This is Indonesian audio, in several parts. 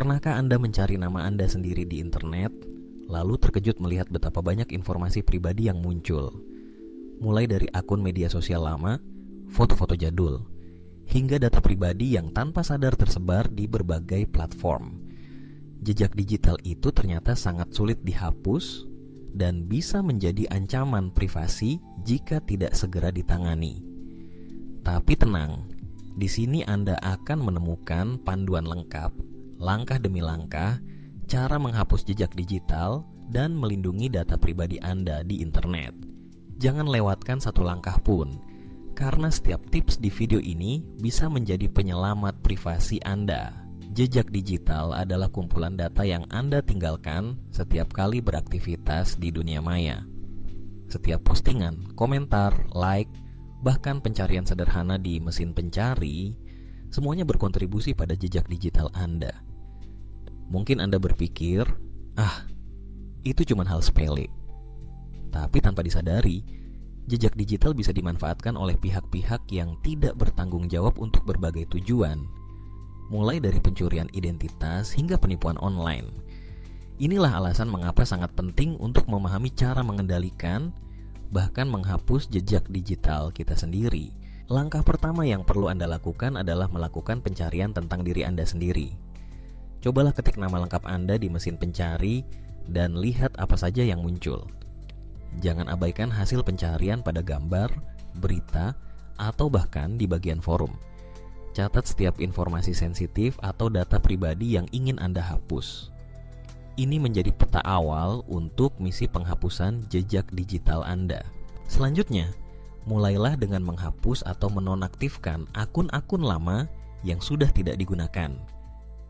Pernahkah Anda mencari nama Anda sendiri di internet, lalu terkejut melihat betapa banyak informasi pribadi yang muncul? Mulai dari akun media sosial lama, foto-foto jadul, hingga data pribadi yang tanpa sadar tersebar di berbagai platform. Jejak digital itu ternyata sangat sulit dihapus dan bisa menjadi ancaman privasi jika tidak segera ditangani. Tapi tenang, di sini Anda akan menemukan panduan lengkap, langkah demi langkah, cara menghapus jejak digital dan melindungi data pribadi Anda di internet. Jangan lewatkan satu langkah pun, karena setiap tips di video ini bisa menjadi penyelamat privasi Anda. Jejak digital adalah kumpulan data yang Anda tinggalkan setiap kali beraktivitas di dunia maya. Setiap postingan, komentar, like, bahkan pencarian sederhana di mesin pencari, semuanya berkontribusi pada jejak digital Anda. Mungkin Anda berpikir, itu cuma hal sepele. Tapi tanpa disadari, jejak digital bisa dimanfaatkan oleh pihak-pihak yang tidak bertanggung jawab untuk berbagai tujuan, mulai dari pencurian identitas hingga penipuan online. Inilah alasan mengapa sangat penting untuk memahami cara mengendalikan, bahkan menghapus jejak digital kita sendiri. Langkah pertama yang perlu Anda lakukan adalah melakukan pencarian tentang diri Anda sendiri. Cobalah ketik nama lengkap Anda di mesin pencari dan lihat apa saja yang muncul. Jangan abaikan hasil pencarian pada gambar, berita, atau bahkan di bagian forum. Catat setiap informasi sensitif atau data pribadi yang ingin Anda hapus. Ini menjadi peta awal untuk misi penghapusan jejak digital Anda. Selanjutnya, mulailah dengan menghapus atau menonaktifkan akun-akun lama yang sudah tidak digunakan.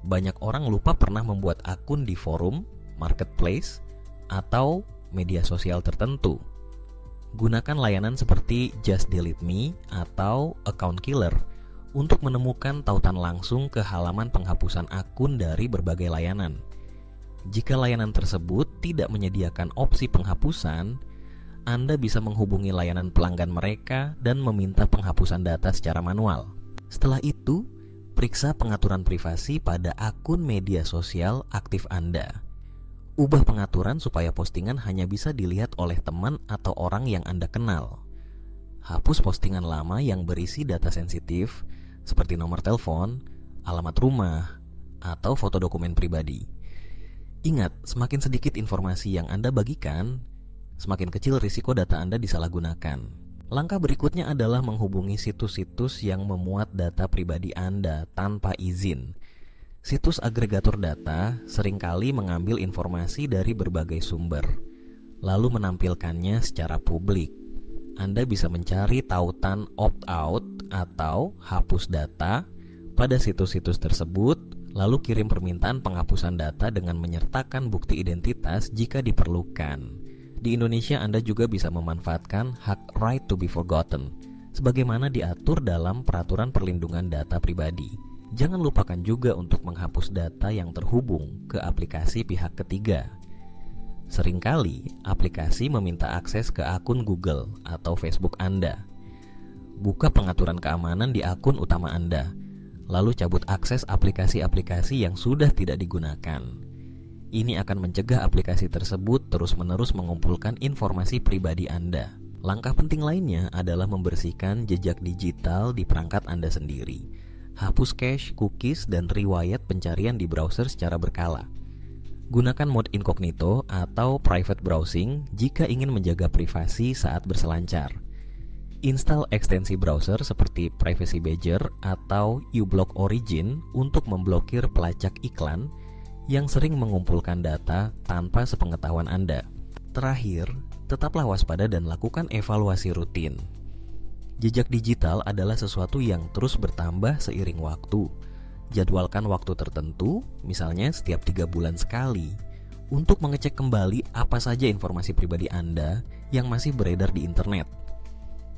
Banyak orang lupa pernah membuat akun di forum, marketplace, atau media sosial tertentu. Gunakan layanan seperti Just Delete Me atau Account Killer untuk menemukan tautan langsung ke halaman penghapusan akun dari berbagai layanan. Jika layanan tersebut tidak menyediakan opsi penghapusan, Anda bisa menghubungi layanan pelanggan mereka dan meminta penghapusan data secara manual. Setelah itu, periksa pengaturan privasi pada akun media sosial aktif Anda. Ubah pengaturan supaya postingan hanya bisa dilihat oleh teman atau orang yang Anda kenal. Hapus postingan lama yang berisi data sensitif seperti nomor telepon, alamat rumah, atau foto dokumen pribadi. Ingat, semakin sedikit informasi yang Anda bagikan, semakin kecil risiko data Anda disalahgunakan. Langkah berikutnya adalah menghubungi situs-situs yang memuat data pribadi Anda tanpa izin. Situs agregator data seringkali mengambil informasi dari berbagai sumber, lalu menampilkannya secara publik. Anda bisa mencari tautan opt-out atau hapus data pada situs-situs tersebut, lalu kirim permintaan penghapusan data dengan menyertakan bukti identitas jika diperlukan. Di Indonesia Anda juga bisa memanfaatkan hak right to be forgotten, sebagaimana diatur dalam Peraturan Perlindungan Data Pribadi. Jangan lupakan juga untuk menghapus data yang terhubung ke aplikasi pihak ketiga. Seringkali aplikasi meminta akses ke akun Google atau Facebook Anda. Buka pengaturan keamanan di akun utama Anda, lalu cabut akses aplikasi-aplikasi yang sudah tidak digunakan. Ini akan mencegah aplikasi tersebut terus-menerus mengumpulkan informasi pribadi Anda. Langkah penting lainnya adalah membersihkan jejak digital di perangkat Anda sendiri. Hapus cache, cookies, dan riwayat pencarian di browser secara berkala. Gunakan mode incognito atau private browsing jika ingin menjaga privasi saat berselancar. Install ekstensi browser seperti Privacy Badger atau uBlock Origin untuk memblokir pelacak iklan yang sering mengumpulkan data tanpa sepengetahuan Anda. Terakhir, tetaplah waspada dan lakukan evaluasi rutin. Jejak digital adalah sesuatu yang terus bertambah seiring waktu. Jadwalkan waktu tertentu, misalnya setiap 3 bulan sekali, untuk mengecek kembali apa saja informasi pribadi Anda yang masih beredar di internet.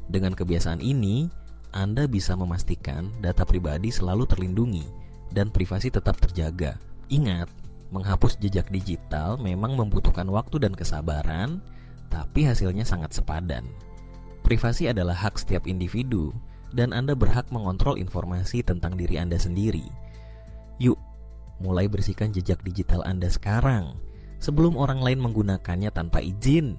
Dengan kebiasaan ini, Anda bisa memastikan data pribadi selalu terlindungi dan privasi tetap terjaga. Ingat, menghapus jejak digital memang membutuhkan waktu dan kesabaran, tapi hasilnya sangat sepadan. Privasi adalah hak setiap individu, dan Anda berhak mengontrol informasi tentang diri Anda sendiri. Yuk, Mulai bersihkan jejak digital Anda sekarang, sebelum orang lain menggunakannya tanpa izin.